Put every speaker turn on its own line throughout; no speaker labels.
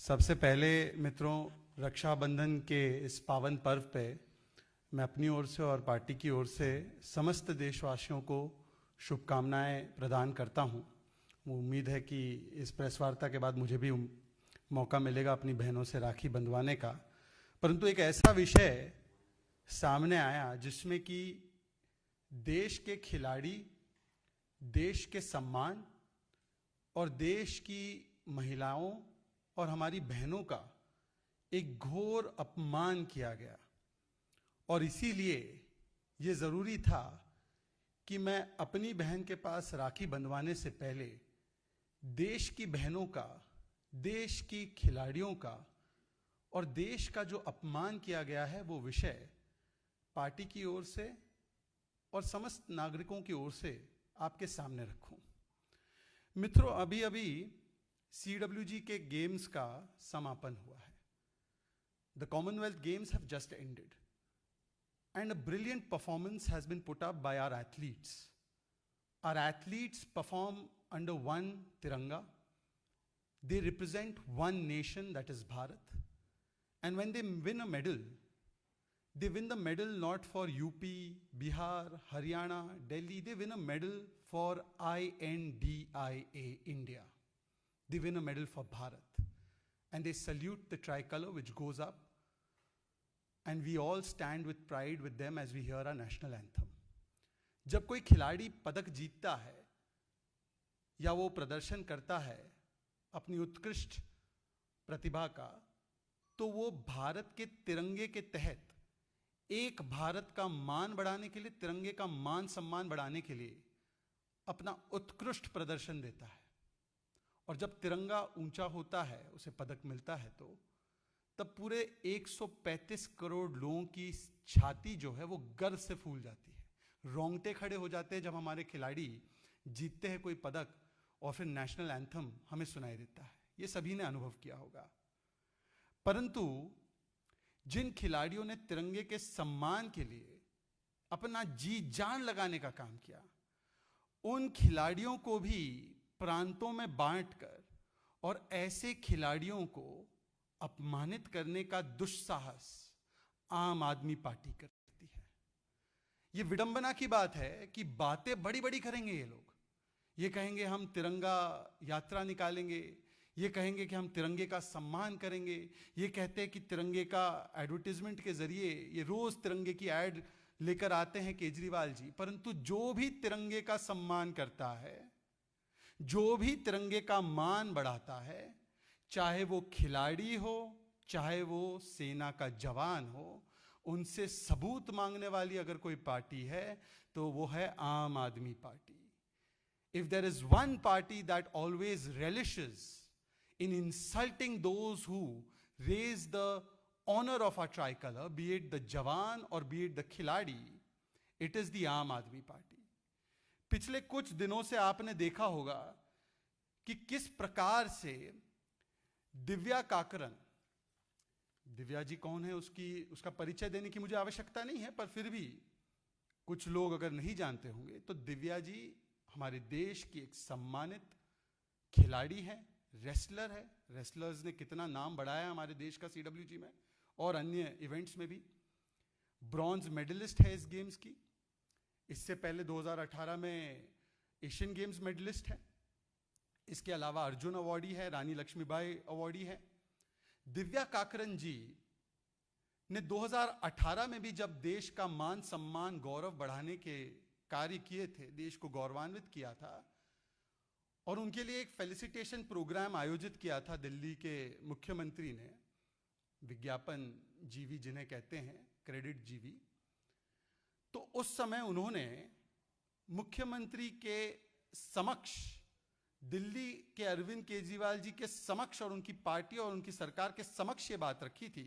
सबसे पहले मित्रों, रक्षाबंधन के इस पावन पर्व पे मैं अपनी ओर से और पार्टी की ओर से समस्त देशवासियों को शुभकामनाएं प्रदान करता हूं। उम्मीद है कि इस प्रेस वार्ता के बाद मुझे भी मौका मिलेगा अपनी बहनों से राखी बंधवाने का। परंतु एक ऐसा विषय सामने आया जिसमें कि देश के खिलाड़ी, देश के सम्मान और देश की महिलाओं और हमारी बहनों का एक घोर अपमान किया गया। और इसीलिए ये ज़रूरी था कि मैं अपनी बहन के पास राखी बंधवाने से पहले देश की बहनों का, देश की खिलाड़ियों का और देश का जो अपमान किया गया है वो विषय पार्टी की ओर से और समस्त नागरिकों की ओर से आपके सामने रखूं। मित्रों, अभी अभी CWG के गेम्स का समापन हुआ है। The Commonwealth Games have just ended and a brilliant performance has been put up by our athletes. Our athletes perform under one Tiranga. They represent one nation, that is Bharat. And when they win a medal, they win the medal not for UP, Bihar, Haryana, Delhi. They win a medal for INDIA, India. They win a medal for Bharat. And they salute the tricolor which goes up. And we all stand with pride with them as we hear our national anthem. जब कोई खिलाड़ी पदक जीतता है या वो प्रदर्शन करता है अपनी उत्कृष्ट प्रतिभा का, तो वो भारत के तिरंगे के तहत एक भारत का मान बढ़ाने के लिए, तिरंगे का मान सम्मान बढ़ाने के लिए अपना उत्कृष्ट प्रदर्शन देता है। और जब तिरंगा ऊंचा होता है, उसे पदक मिलता है, तो तब पूरे 135 करोड़ लोगों की छाती जो है वो गर्व से फूल जाती है। रोंगटे खड़े हो जाते हैं जब हमारे खिलाड़ी जीतते हैं कोई पदक और फिर नेशनल एंथम हमें सुनाई देता है। ये सभी ने अनुभव किया होगा। परंतु जिन खिलाड़ियों ने तिरंगे के सम्मान के लिए अपना जी जान लगाने का काम किया, उन खिलाड़ियों को भी प्रांतों में बांटकर और ऐसे खिलाड़ियों को अपमानित करने का दुस्साहस आम आदमी पार्टी करती है। यह विडंबना की बात है कि बातें बड़ी बड़ी करेंगे ये लोग। ये कहेंगे हम तिरंगा यात्रा निकालेंगे, ये कहेंगे कि हम तिरंगे का सम्मान करेंगे, ये कहते हैं कि तिरंगे का एडवर्टीजमेंट के जरिए ये रोज तिरंगे की एड लेकर आते हैं केजरीवाल जी। परंतु जो भी तिरंगे का सम्मान करता है, जो भी तिरंगे का मान बढ़ाता है, चाहे वो खिलाड़ी हो, चाहे वो सेना का जवान हो, उनसे सबूत मांगने वाली अगर कोई पार्टी है तो वो है आम Aadmi party. If there is one party that always relishes in insulting those who raise the honor of our tricolor, be it the jawan or be it the खिलाड़ी, it is the आम Aadmi party. पिछले कुछ दिनों से आपने देखा होगा कि किस प्रकार से दिव्या काकरन, दिव्या जी कौन है उसका परिचय देने की मुझे आवश्यकता नहीं है, पर फिर भी कुछ लोग अगर नहीं जानते होंगे तो दिव्या जी हमारे देश की एक सम्मानित खिलाड़ी है, रेसलर है। रेसलर्स ने कितना नाम बढ़ाया हमारे देश का CWG में और अन्य इवेंट्स में भी। ब्रॉन्ज मेडलिस्ट है इस गेम्स की। इससे पहले 2018 में एशियन गेम्स मेडलिस्ट है। इसके अलावा अर्जुन अवॉर्डी है, रानी लक्ष्मीबाई अवॉर्डी है। दिव्या काकरन जी ने 2018 में भी जब देश का मान सम्मान गौरव बढ़ाने के कार्य किए थे, देश को गौरवान्वित किया था, और उनके लिए एक फेलिसिटेशन प्रोग्राम आयोजित किया था दिल्ली के मुख्यमंत्री ने, विज्ञापन जीवी जिन्हें कहते हैं, क्रेडिट जीवी। तो उस समय उन्होंने मुख्यमंत्री के समक्ष, दिल्ली के अरविंद केजरीवाल जी के समक्ष और उनकी पार्टी और उनकी सरकार के समक्ष ये बात रखी थी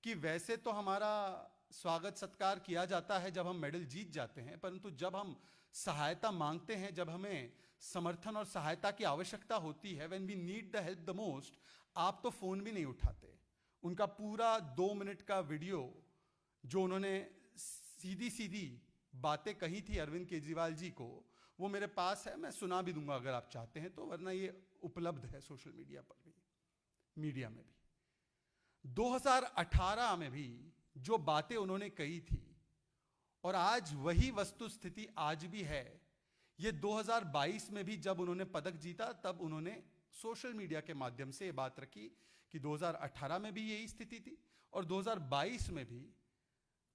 कि वैसे तो हमारा स्वागत सत्कार किया जाता है जब हम मेडल जीत जाते हैं, परंतु जब हम सहायता मांगते हैं, जब हमें समर्थन और सहायता की आवश्यकता होती है, when we need the help the most, आप तो फोन भी नहीं उठाते। उनका पूरा 2 मिनट का वीडियो जो उन्होंने सीधी सीधी बातें कही थी अरविंद केजरीवाल जी को, वो मेरे पास है, मैं सुना भी दूंगा अगर आप चाहते हैं तो, वरना ये उपलब्ध है सोशल मीडिया पर भी। मीडिया में भी। 2018 में भी जो बातें उन्होंने कही थी और आज वही वस्तु स्थिति आज भी है। ये 2022 में भी जब उन्होंने पदक जीता तब उन्होंने सोशल मीडिया के माध्यम से ये बात रखी कि 2018 में भी यही स्थिति थी और 2022 में भी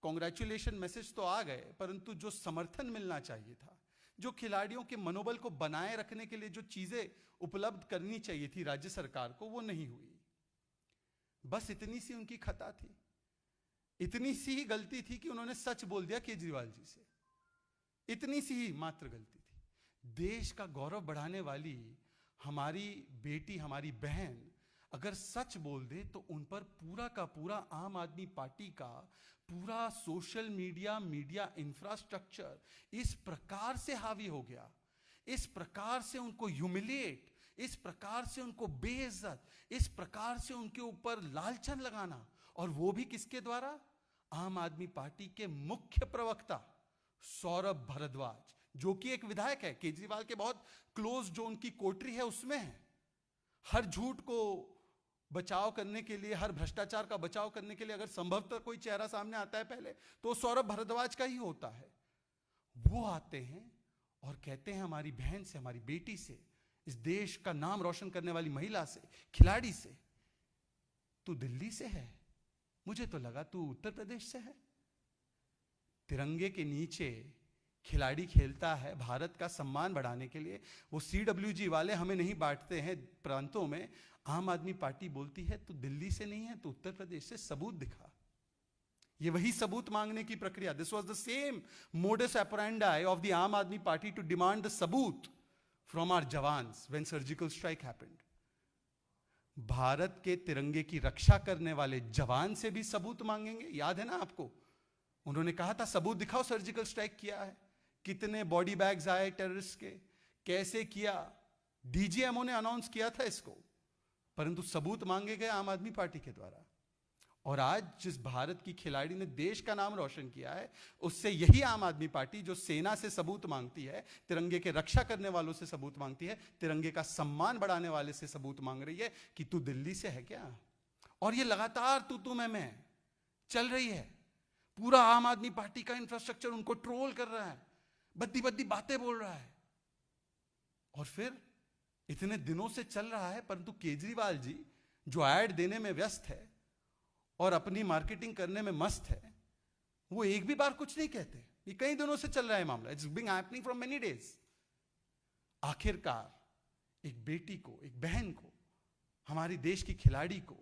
कॉन्ग्रेचुलेशन मैसेज तो आ गए, परंतु जो समर्थन मिलना चाहिए था, जो खिलाड़ियों के मनोबल को बनाए रखने के लिए जो चीजें उपलब्ध करनी चाहिए थी राज्य सरकार को, वो नहीं हुई। बस इतनी सी उनकी खता थी, इतनी सी ही गलती थी कि उन्होंने सच बोल दिया केजरीवाल जी से। इतनी सी ही मात्र गलती थी। देश का गौरव बढ़ाने वाली हमारी बेटी, हमारी बहन अगर सच बोल दे तो उन पर पूरा का पूरा आम आदमी पार्टी का पूरा सोशल मीडिया इंफ्रास्ट्रक्चर इस प्रकार से हावी हो गया, इस प्रकार से उनको ह्यूमिलिएट, इस प्रकार से उनको बेइज्जत, इस प्रकार से उनके ऊपर लालछन लगाना, और वो भी किसके द्वारा? आम आदमी पार्टी के मुख्य प्रवक्ता सौरभ भारद्वाज, जो कि एक विधायक है, केजरीवाल के बहुत क्लोज जो उनकी कोटरी है उसमें है। हर झूठ को बचाव करने के लिए, हर भ्रष्टाचार का बचाव करने के लिए अगर संभवतः कोई चेहरा सामने आता है पहले तो सौरभ भारद्वाज का ही होता है। वो आते हैं और कहते हैं हमारी बहन से, हमारी बेटी से, इस देश का नाम रोशन करने वाली महिला से, खिलाड़ी से, तू दिल्ली से है, मुझे तो लगा तू उत्तर प्रदेश से है। तिरंगे के नीचे खिलाड़ी खेलता है भारत का सम्मान बढ़ाने के लिए। वो CWG वाले हमें नहीं बांटते हैं प्रांतों में। आम आदमी पार्टी बोलती है तू दिल्ली से नहीं है, तू उत्तर प्रदेश से, सबूत दिखा। ये वही सबूत मांगने की प्रक्रिया। This was the same modus operandi of the Aam Aadmi party to demand the saboot from our jawans when surgical strike happened. Bharat के तिरंगे की रक्षा करने वाले जवान से भी सबूत मांगेंगे। याद है ना आपको, उन्होंने कहा था सबूत दिखाओ, सर्जिकल स्ट्राइक किया है, कितने बॉडी बैग्स आए टेररिस्ट के, कैसे किया। DGMO ने अनाउंस किया था इसको, परंतु सबूत मांगे गए आम आदमी पार्टी के द्वारा। और आज जिस भारत की खिलाड़ी ने देश का नाम रोशन किया है, उससे यही आम आदमी पार्टी जो सेना से सबूत मांगती है, तिरंगे के रक्षा करने वालों से सबूत मांगती है, तिरंगे का सम्मान बढ़ाने वाले से सबूत मांग रही है कि तू दिल्ली से है क्या। और ये लगातार तू मैं चल रही है। पूरा आम आदमी पार्टी का इंफ्रास्ट्रक्चर उनको ट्रोल कर रहा है, बद्दी बद्दी बातें बोल रहा है। और फिर इतने दिनों से चल रहा है, परंतु केजरीवाल जी जो ऐड देने में व्यस्त है और अपनी मार्केटिंग करने में मस्त है, वो एक भी बार कुछ नहीं कहते। ये कई दिनों से चल रहा है मामला, it's being happening from many days. आखिरकार एक बेटी को, एक बहन को, हमारी देश की खिलाड़ी को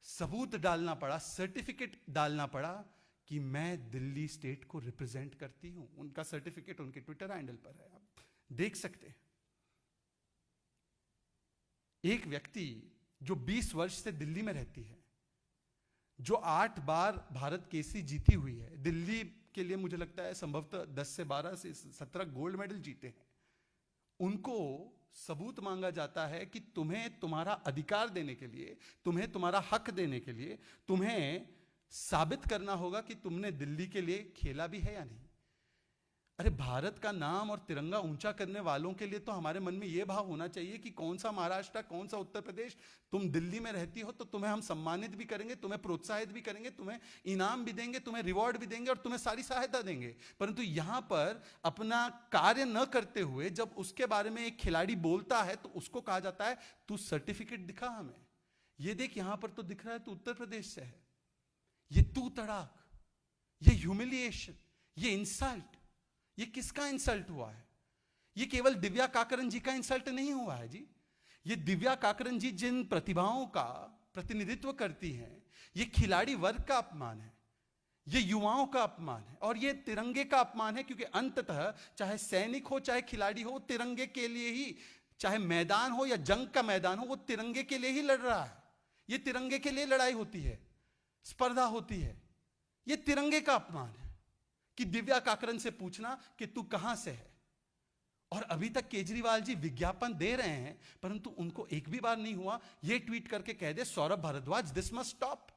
सबूत डालना पड़ा, सर्टिफिकेट डालना पड़ा कि मैं दिल्ली स्टेट को रिप्रेजेंट करती हूं। उनका सर्टिफिकेट उनके ट्विटर हैंडल पर है, आप देख सकते हैं। एक व्यक्ति जो 20 वर्ष से दिल्ली में रहती है, जो 8 बार भारत केसरी जीती हुई है, दिल्ली के लिए मुझे लगता है संभवतः 10 से 12 से 17 गोल्ड मेडल जीते हैं, उनको सबूत मांगा जाता है कि तुम्हें तुम्हारा अधिकार देने के लिए, तुम्हें तुम्हारा हक देने के लिए, तुम्हें साबित करना होगा कि तुमने दिल्ली के लिए खेला भी है या नहीं। अरे भारत का नाम और तिरंगा ऊंचा करने वालों के लिए तो हमारे मन में यह भाव होना चाहिए कि कौन सा महाराष्ट्र, कौन सा उत्तर प्रदेश, तुम दिल्ली में रहती हो तो तुम्हें हम सम्मानित भी करेंगे, तुम्हें प्रोत्साहित भी करेंगे, तुम्हें इनाम भी देंगे, तुम्हें रिवॉर्ड भी देंगे और तुम्हें सारी सहायता देंगे। परंतु यहां पर अपना कार्य न करते हुए जब उसके बारे में एक खिलाड़ी बोलता है तो उसको कहा जाता है तू सर्टिफिकेट दिखा हमें। ये देख, यहां पर तो दिख रहा है तू उत्तर प्रदेश से है। ये तू तड़ाक, ये ह्यूमिलिएशन, ये इंसल्ट, ये किसका इंसल्ट हुआ है? ये केवल दिव्या काकरन जी का इंसल्ट नहीं हुआ है जी। ये दिव्या काकरन जी जिन प्रतिभाओं का प्रतिनिधित्व करती हैं, ये खिलाड़ी वर्ग का अपमान है, ये युवाओं का अपमान है और ये तिरंगे का अपमान है। क्योंकि अंततः चाहे सैनिक हो चाहे खिलाड़ी हो, तिरंगे के लिए ही, चाहे मैदान हो या जंग का मैदान हो, वो तिरंगे के लिए ही लड़ रहा है। ये तिरंगे के लिए लड़ाई होती है, स्पर्धा होती है। ये तिरंगे का अपमान है कि दिव्या काकरन से पूछना कि तू कहां से है। और अभी तक केजरीवाल जी विज्ञापन दे रहे हैं, परंतु उनको एक भी बार नहीं हुआ ये ट्वीट करके कह दे Saurabh Bharadwaj this must stop,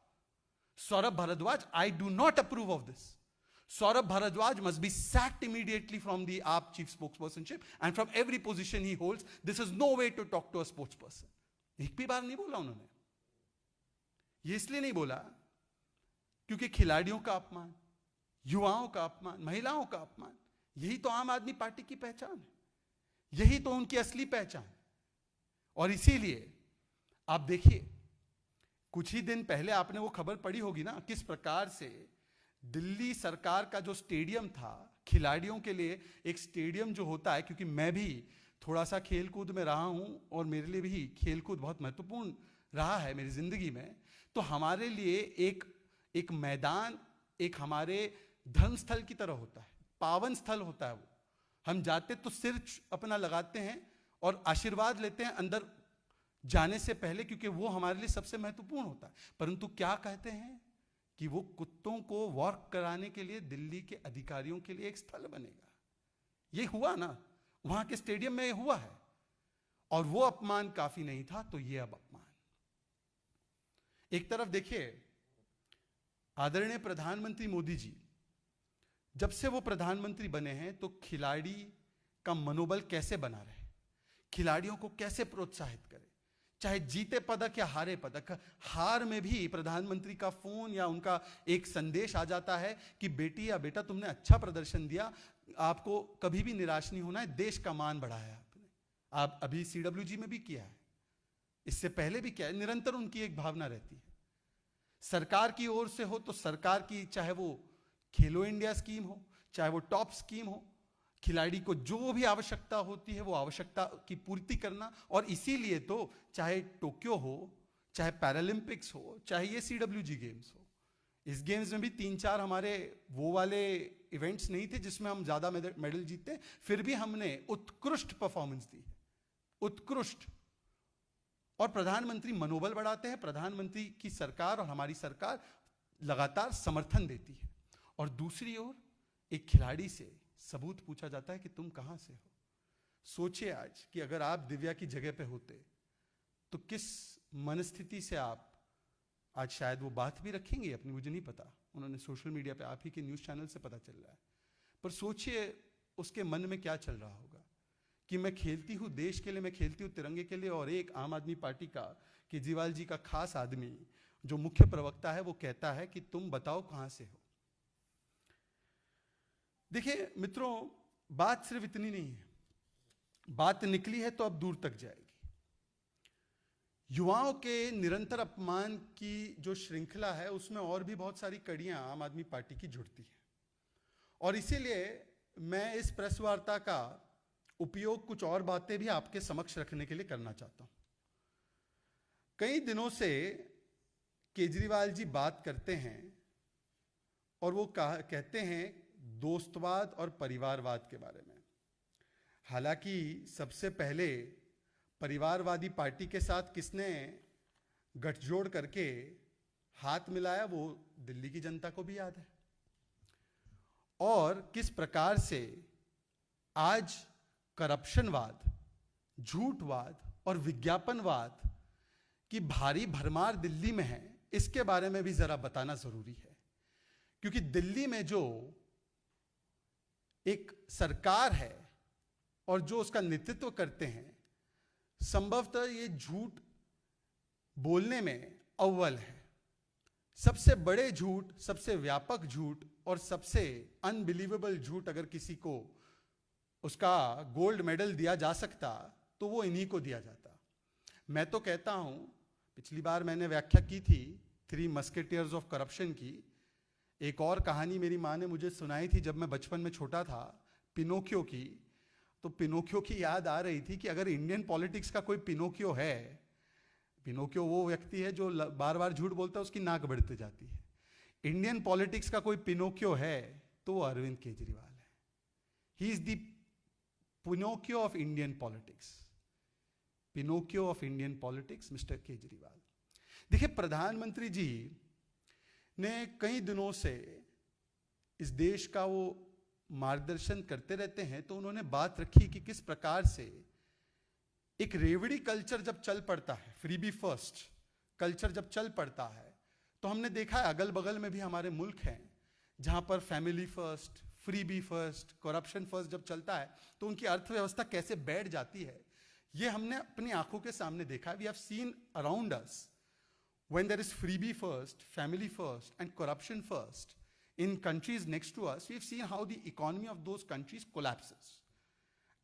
Saurabh Bharadwaj I do not approve of this, Saurabh Bharadwaj must be sacked immediately from the AAP chief spokespersonship and from every position he holds. This is no way to talk to a sports person. एक भी बार नहीं बोला उन्होंने। ये इसलिए नहीं बोला क्योंकि खिलाड़ियों का अपमान, युवाओं का अपमान, महिलाओं का अपमान, यही तो आम आदमी पार्टी की पहचान है, यही तो उनकी असली पहचान। और इसीलिए आप देखिए, कुछ ही दिन पहले आपने वो खबर पढ़ी होगी ना, किस प्रकार से दिल्ली सरकार का जो स्टेडियम था, खिलाड़ियों के लिए एक स्टेडियम जो होता है, क्योंकि मैं भी थोड़ा सा खेल कूद में रहा हूं और मेरे लिए भी खेल कूद बहुत महत्वपूर्ण रहा है मेरी जिंदगी में, तो हमारे लिए एक मैदान एक हमारे धर्म स्थल की तरह होता है, पावन स्थल होता है। वो हम जाते तो सिर अपना लगाते हैं और आशीर्वाद लेते हैं अंदर जाने से पहले, क्योंकि वो हमारे लिए सबसे महत्वपूर्ण होता है। परंतु क्या कहते हैं कि वो कुत्तों को वॉक कराने के लिए दिल्ली के अधिकारियों के लिए एक स्थल बनेगा। ये हुआ ना, वहां के स्टेडियम में ये हुआ है, और वो अपमान काफी नहीं था, तो ये अब अपमान। एक तरफ देखिए, आदरणीय प्रधानमंत्री मोदी जी जब से वो प्रधानमंत्री बने हैं तो खिलाड़ी का मनोबल कैसे बना रहे, खिलाड़ियों को कैसे प्रोत्साहित करें, चाहे जीते पदक या हारे पदक। हार में भी प्रधानमंत्री का फोन या उनका एक संदेश आ जाता है कि बेटी या बेटा तुमने अच्छा प्रदर्शन दिया, आपको कभी भी निराश नहीं होना है, देश का मान बढ़ाया आपने। आप अभी CWG में भी किया है, इससे पहले भी किया है, निरंतर उनकी एक भावना रहती है। सरकार की ओर से हो तो सरकार की, चाहे वो खेलो इंडिया स्कीम हो, चाहे वो टॉप स्कीम हो, खिलाड़ी को जो भी आवश्यकता होती है वो आवश्यकता की पूर्ति करना। और इसीलिए तो चाहे टोक्यो हो, चाहे पैरालंपिक्स हो, चाहे ये CWG गेम्स हो, इस गेम्स में भी 3-4 हमारे वो वाले इवेंट्स नहीं थे जिसमें हम ज्यादा मेडल जीतते, फिर भी हमने उत्कृष्ट परफॉर्मेंस दी है, उत्कृष्ट। और प्रधानमंत्री मनोबल बढ़ाते हैं, प्रधानमंत्री की सरकार और हमारी सरकार लगातार समर्थन देती है। और दूसरी ओर एक खिलाड़ी से सबूत पूछा जाता है कि तुम कहां से हो। सोचिए आज कि अगर आप दिव्या की जगह पे होते तो किस मनस्थिति से आप आज शायद वो बात भी रखेंगे अपनी, मुझे नहीं पता, उन्होंने सोशल मीडिया पे, आप ही के न्यूज़ चैनल से पता चल रहा है, पर सोचिए उसके मन में क्या चल रहा होगा कि मैं खेलती हूँ देश के लिए, मैं खेलती हूँ तिरंगे के लिए, और एक आम आदमी पार्टी का, केजरीवाल जी का खास आदमी जो मुख्य प्रवक्ता है, वो कहता है कि तुम बताओ कहां से हो। देखिए मित्रों, बात सिर्फ इतनी नहीं है, बात निकली है तो अब दूर तक जाएगी। युवाओं के निरंतर अपमान की जो श्रृंखला है उसमें और भी बहुत सारी कड़ियां आम आदमी पार्टी की जुड़ती हैं, और इसीलिए मैं इस प्रेस वार्ता का उपयोग कुछ और बातें भी आपके समक्ष रखने के लिए करना चाहता हूं। कई दिनों से केजरीवाल जी बात करते हैं और वो कहते हैं दोस्तवाद और परिवारवाद के बारे में। हालांकि सबसे पहले परिवारवादी पार्टी के साथ किसने गठजोड़ करके हाथ मिलाया वो दिल्ली की जनता को भी याद है, और किस प्रकार से आज करप्शनवाद, झूठवाद और विज्ञापनवाद की भारी भरमार दिल्ली में है, इसके बारे में भी जरा बताना जरूरी है। क्योंकि दिल्ली में जो एक सरकार है और जो उसका नेतृत्व करते हैं, संभवतः ये झूठ बोलने में अव्वल है। सबसे बड़े झूठ, सबसे व्यापक झूठ और सबसे अनबिलीवेबल झूठ अगर किसी को उसका गोल्ड मेडल दिया जा सकता तो वो इन्हीं को दिया जाता। मैं तो कहता हूं, पिछली बार मैंने व्याख्या की थी 3 मस्केटियर्स ऑफ करप्शन की। एक और कहानी मेरी माँ ने मुझे सुनाई थी जब मैं बचपन में छोटा था, पिनोकियो की। तो पिनोकियो की याद आ रही थी कि अगर इंडियन पॉलिटिक्स का कोई पिनोकियो है, पिनोकियो वो व्यक्ति है जो बार बार झूठ बोलता है, उसकी नाक बढ़ती जाती है। इंडियन पॉलिटिक्स का कोई पिनोकियो है तो वो अरविंद केजरीवाल है। He is the Pinocchio of Indian politics, Pinocchio of Indian politics, mister Kejriwal. देखिए, प्रधानमंत्री जी ने कई दिनों से इस देश का वो मार्गदर्शन करते रहते हैं, तो उन्होंने बात रखी कि किस प्रकार से एक रेवड़ी कल्चर जब चल पड़ता है, फ्रीबी फर्स्ट कल्चर जब चल पड़ता है, तो हमने देखा है अगल बगल में भी हमारे मुल्क हैं जहां पर family first, freebie first, corruption first जब चलता है तो उनकी अर्थव्यवस्था कैसे बैठ जाती है, ये हमने अपनी आंखों के सामने देखा है। We have seen around us. when there is freebie first, family first, and corruption first in countries next to us, we've seen how the economy of those countries collapses.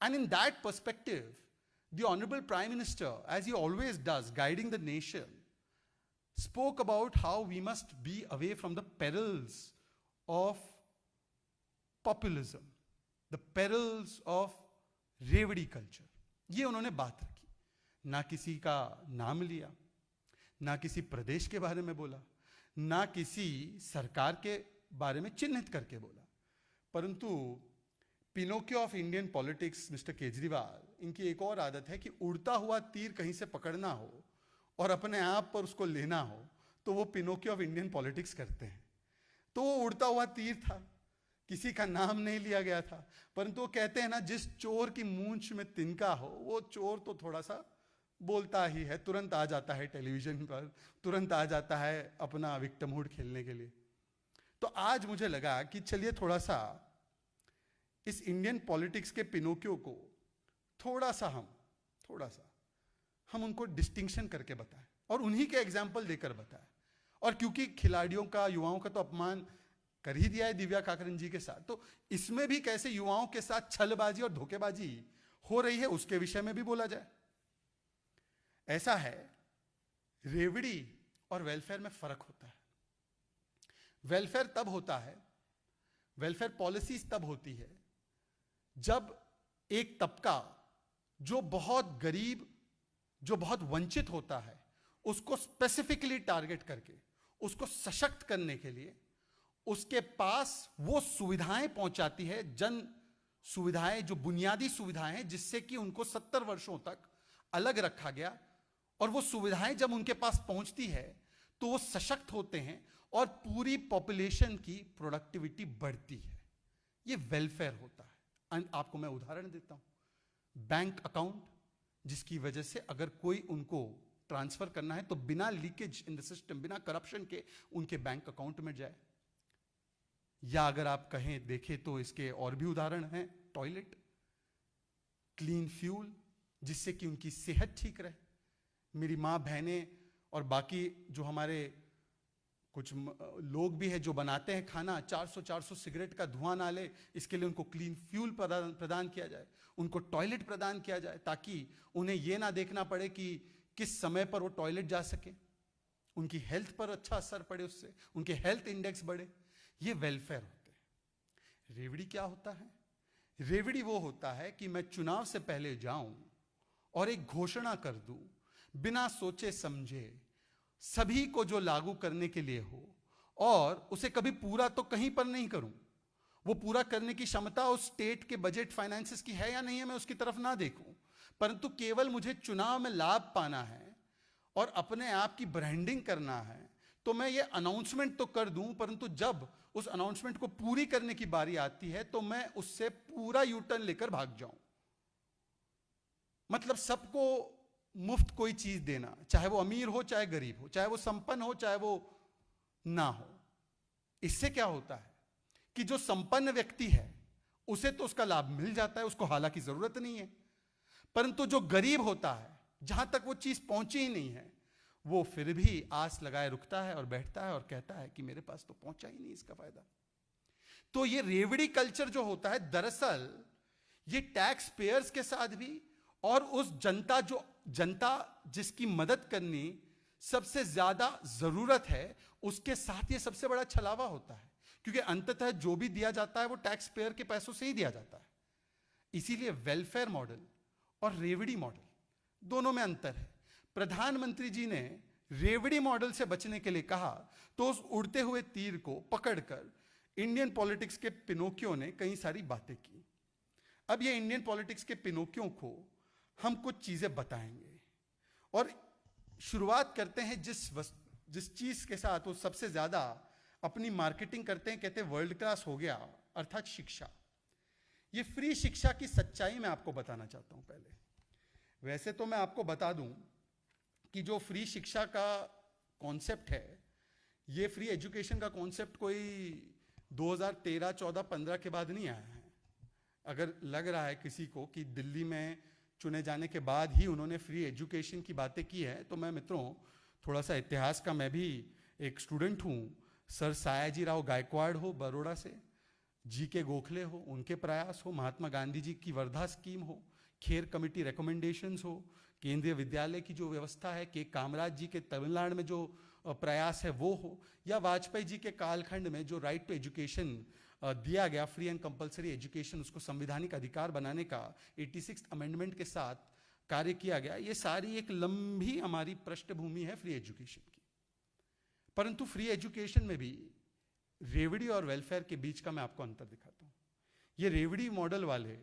And in that perspective, the Honorable Prime Minister, as he always does, guiding the nation, spoke about how we must be away from the perils of populism, the perils of रेवड़ी culture. ये उन्होंने बात रखी. ना किसी का नाम लिया, ना किसी प्रदेश के बारे में बोला, ना किसी सरकार के बारे में चिन्हित करके बोला. परंतु Pinocchio of Indian politics mister Kejriwal, इनकी एक और आदत है कि उड़ता हुआ तीर कहीं से पकड़ना हो और अपने आप पर उसको लेना हो, तो वो पिनोकियो ऑफ इंडियन पॉलिटिक्स करते हैं. तो वो उड़ता हुआ तीर था, किसी का नाम नहीं लिया गया था, परंतु वो कहते हैं ना, जिस चोर की मूंछ में तिनका हो, वो चोर तो थोड़ा सा बोलता ही है, तुरंत आ जाता है टेलीविजन पर, तुरंत आ जाता है अपना विक्टिमहुड खेलने के लिए. तो आज मुझे लगा कि चलिए थोड़ा सा इस इंडियन पॉलिटिक्स के पिनोकियो को थोड़ा सा हम उनको डिस्टिंक्शन करके बताएं और उन्हीं के एग्जाम्पल देकर बताएं. और क्योंकि खिलाड़ियों का, युवाओं का तो अपमान कर ही दिया है दिव्या काकरन जी के साथ, तो इसमें भी कैसे युवाओं के साथ छलबाजी और धोखेबाजी हो रही है उसके विषय में भी बोला जाए. ऐसा है, रेवड़ी और वेलफेयर में फर्क होता है. वेलफेयर तब होता है, वेलफेयर पॉलिसीज तब होती है जब एक तबका जो बहुत गरीब, जो बहुत वंचित होता है, उसको स्पेसिफिकली टारगेट करके उसको सशक्त करने के लिए उसके पास वो सुविधाएं पहुंचाती है, जन सुविधाएं, जो बुनियादी सुविधाएं हैं, जिससे कि उनको 70 वर्षों तक अलग रखा गया. और वो सुविधाएं जब उनके पास पहुंचती है तो वो सशक्त होते हैं और पूरी पॉपुलेशन की प्रोडक्टिविटी बढ़ती है. ये वेलफेयर होता है. आपको मैं उदाहरण देता हूं. बैंक अकाउंट, जिसकी वजह से अगर कोई उनको ट्रांसफर करना है तो बिना लीकेज इन द सिस्टम, बिना करप्शन के उनके बैंक अकाउंट में जाए. या अगर आप कहें, देखें तो इसके और भी उदाहरण हैं. टॉयलेट, क्लीन फ्यूल, जिससे कि उनकी सेहत ठीक रहे. मेरी माँ, बहनें और बाकी जो हमारे कुछ लोग भी हैं जो बनाते हैं खाना, 400 सिगरेट का धुआं ना ले, इसके लिए उनको क्लीन फ्यूल प्रदान किया जाए, उनको टॉयलेट प्रदान किया जाए, ताकि उन्हें यह ना देखना पड़े कि किस समय पर वो टॉयलेट जा सके. उनकी हेल्थ पर अच्छा असर पड़े, उससे उनके हेल्थ इंडेक्स बढ़े. ये वेलफेयर होते हैं. रेवड़ी क्या होता है? रेवड़ी वो होता है कि मैं चुनाव से पहले जाऊं और एक घोषणा कर दूं, बिना सोचे समझे, सभी को जो लागू करने के लिए हो, और उसे कभी पूरा तो कहीं पर नहीं करूं. वो पूरा करने की क्षमता उस स्टेट के बजट फाइनेंसेस की है या नहीं है, मैं उसकी तरफ ना देखूं, परंतु केवल मुझे चुनाव में लाभ पाना है और अपने आप की ब्रांडिंग करना है, तो मैं ये अनाउंसमेंट तो कर दूं, परंतु जब उस अनाउंसमेंट को पूरी करने की बारी आती है तो मैं उससे पूरा यूटर्न लेकर भाग जाऊं. मतलब सबको मुफ्त कोई चीज देना, चाहे वो अमीर हो चाहे गरीब हो, चाहे वो संपन्न हो चाहे वो ना हो. इससे क्या होता है कि जो संपन्न व्यक्ति है उसे तो उसका लाभ मिल जाता है, उसको हालांकि जरूरत नहीं है, परंतु जो गरीब होता है, जहां तक वो चीज पहुंची ही नहीं है, वो फिर भी आस लगाए रुकता है और बैठता है और कहता है कि मेरे पास तो पहुंचा ही नहीं इसका फायदा. तो ये रेवड़ी कल्चर जो होता है, दरअसल ये टैक्स पेयर्स के साथ भी और उस जनता जिसकी मदद करनी सबसे ज्यादा जरूरत है, उसके साथ ये सबसे बड़ा छलावा होता है. क्योंकि अंततः जो भी दिया जाता है वो टैक्स पेयर के पैसों से ही दिया जाता है. इसीलिए वेलफेयर मॉडल और रेवड़ी मॉडल दोनों में अंतर है. प्रधानमंत्री जी ने रेवड़ी मॉडल से बचने के लिए कहा, तो उस उड़ते हुए तीर को पकड़कर इंडियन पॉलिटिक्स के पिनोकियो ने कई सारी बातें की. अब ये इंडियन पॉलिटिक्स के पिनोकियो को हम कुछ चीजें बताएंगे और शुरुआत करते हैं जिस चीज के साथ वो सबसे ज्यादा अपनी मार्केटिंग करते हैं, कहते हैं वर्ल्ड क्लास हो गया, अर्थात शिक्षा. ये फ्री शिक्षा की सच्चाई मैं आपको बताना चाहता हूं. पहले वैसे तो मैं आपको बता दूं कि जो फ्री शिक्षा का कॉन्सेप्ट है, ये फ्री एजुकेशन का कॉन्सेप्ट कोई 2013, 14, 15 के बाद नहीं आया है. अगर लग रहा है किसी को कि दिल्ली में चुने जाने के बाद ही उन्होंने फ्री एजुकेशन की बातें की है, तो मैं मित्रों थोड़ा सा इतिहास का मैं भी एक स्टूडेंट हूँ। सर सयाजीराव गायकवाड़ हो बड़ौदा से, जी के गोखले हो, उनके प्रयास हो, महात्मा गांधी जी की वर्धा स्कीम हो, खेर कमेटी रिकमेंडेशंस हो, केंद्रीय विद्यालय की जो व्यवस्था है, के कामराज जी के तमिलनाडु में जो प्रयास है वो हो, या वाजपेयी जी के कालखंड में जो राइट टू एजुकेशन दिया गया, फ्री एंड कंपलसरी एजुकेशन, उसको संवैधानिक अधिकार बनाने का 86th अमेंडमेंट के साथ कार्य किया गया। ये सारी एक लंबी हमारी पृष्ठभूमि है फ्री एजुकेशन की। परंतु फ्री एजुकेशन में भी रेवड़ी और वेलफेयर के बीच का मैं आपको अंतर दिखाता हूं। ये रेवड़ी मॉडल वाले,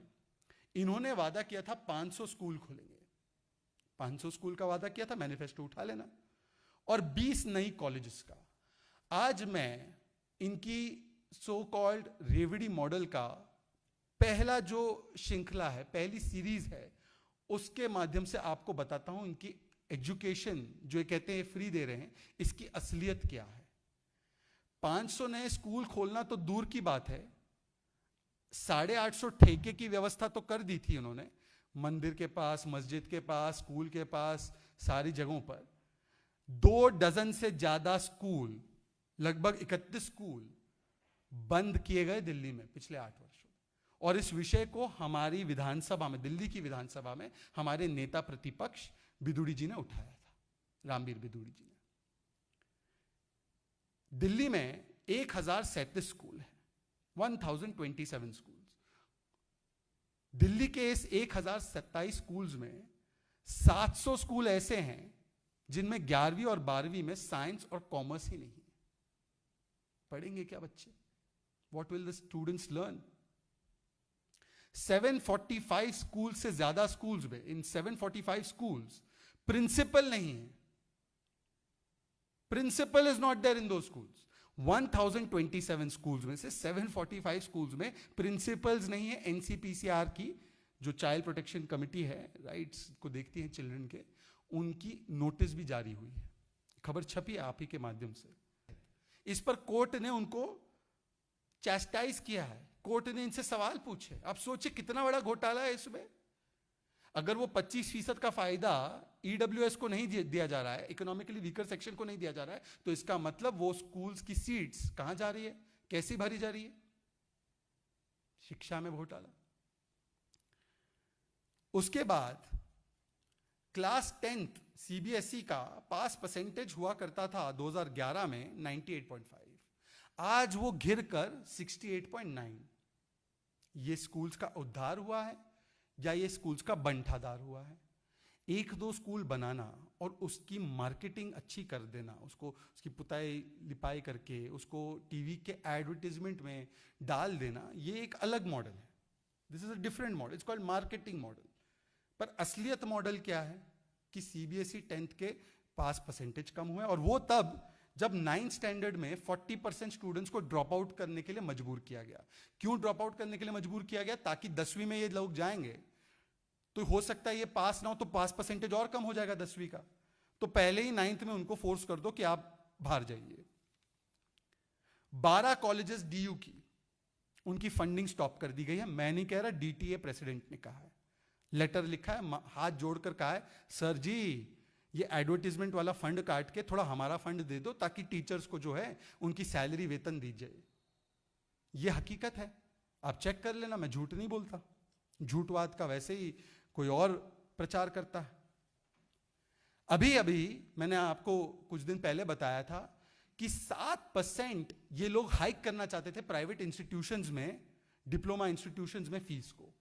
इन्होंने वादा किया था 500 स्कूल खोलेंगे, 500 स्कूल का वादा किया था, मैनिफेस्टो उठा लेना, और 20 नई कॉलेजेस का। आज मैं इनकी सो कॉल्ड रेवड़ी मॉडल का पहला जो श्रृंखला है, पहली सीरीज है, उसके माध्यम से आपको बताता हूं इनकी एजुकेशन जो ये कहते हैं फ्री दे रहे हैं, इसकी असलियत क्या है। 500 नए स्कूल खोलना तो दूर की बात है, 850 ठेके की व्यवस्था तो कर दी थी उन्होंने, मंदिर के पास, मस्जिद के पास, स्कूल के पास, सारी जगहों पर। 2 डजन से ज्यादा स्कूल, लगभग 31 स्कूल बंद किए गए दिल्ली में पिछले 8 वर्षों में। और इस विषय को हमारी विधानसभा में, दिल्ली की विधानसभा में, हमारे नेता प्रतिपक्ष बिदुड़ी जी ने उठाया था, रामवीर बिदुड़ी जी ने। दिल्ली में 1037 स्कूल है, 1027 स्कूल। दिल्ली के इस 1027 स्कूल्स में 700 स्कूल ऐसे हैं जिनमें 11वीं और 12वीं में साइंस और कॉमर्स ही नहीं है। पढ़ेंगे क्या बच्चे? What will the students learn? 745 school से ज्यादा स्कूल्स में, इन 745 स्कूल्स प्रिंसिपल नहीं है। Principal is not there in दो स्कूल्स। 1027 स्कूल्स में से 745 स्कूल्स में प्रिंसिपल्स नहीं है। एनसीपीसीआर की जो चाइल्ड प्रोटेक्शन कमिटी है, राइट्स को देखती है चिल्ड्रन के, उनकी नोटिस भी जारी हुई है, खबर छपी है आप ही के माध्यम से। इस पर कोर्ट ने उनको चैस्टाइज किया है, कोर्ट ने इनसे सवाल पूछे। आप सोचिए कितना बड़ा घोटाला है इसमें। अगर वो 25% का फायदा ईडब्ल्यूएस को नहीं दिया जा रहा है, इकोनॉमिकली वीकर सेक्शन को नहीं दिया जा रहा है, तो इसका मतलब वो स्कूल्स की सीट्स कहां जा रही है, कैसी भरी जा रही है? शिक्षा में घोटाला। उसके बाद क्लास 10th सीबीएसई का पास परसेंटेज हुआ करता था 2011 में 98.5, आज वो घिर कर 68.9। ये स्कूल्स का उद्धार हुआ है या ये स्कूल्स का बंटाधार हुआ है? 1-2 स्कूल बनाना और उसकी मार्केटिंग अच्छी कर देना, उसको उसकी पुताई लिपाई करके उसको टीवी के एडवर्टीजमेंट में डाल देना, ये एक अलग मॉडल है। This is a different model, it's called marketing model. पर असलियत मॉडल क्या है कि सीबीएसई 10th के पास परसेंटेज कम हुए, और वो तब जब 9th स्टैंडर्ड में 40% स्टूडेंट्स को ड्रॉप आउट करने के लिए मजबूर किया गया। क्यों ड्रॉप आउट करने के लिए मजबूर किया गया? ताकि 10वीं में ये लोग जाएंगे तो हो सकता है ये पास ना हो, तो पास परसेंटेज और कम हो जाएगा 10वीं का, तो पहले ही 9th में उनको फोर्स कर दो कि आप बाहर जाइए। 12 कॉलेजेस डीयू की, उनकी फंडिंग स्टॉप कर दी गई है। मैं नहीं कह रहा, डीटीए प्रेसिडेंट ने कहा है, लेटर लिखा है, हाथ जोड़कर कहा है, सर जी ये एडवर्टीजमेंट वाला फंड काट के थोड़ा हमारा फंड दे दो ताकि टीचर्स को जो है उनकी सैलरी वेतन दी जाए। ये हकीकत है, आप चेक कर लेना, मैं झूठ नहीं बोलता। झूठवाद का वैसे ही कोई और प्रचार करता है। अभी अभी मैंने आपको कुछ दिन पहले बताया था कि 7% ये लोग हाइक करना चाहते थे प्राइवेट इंस्टीट्यूशंस में, डिप्लोमा इंस्टीट्यूशंस में फीस को।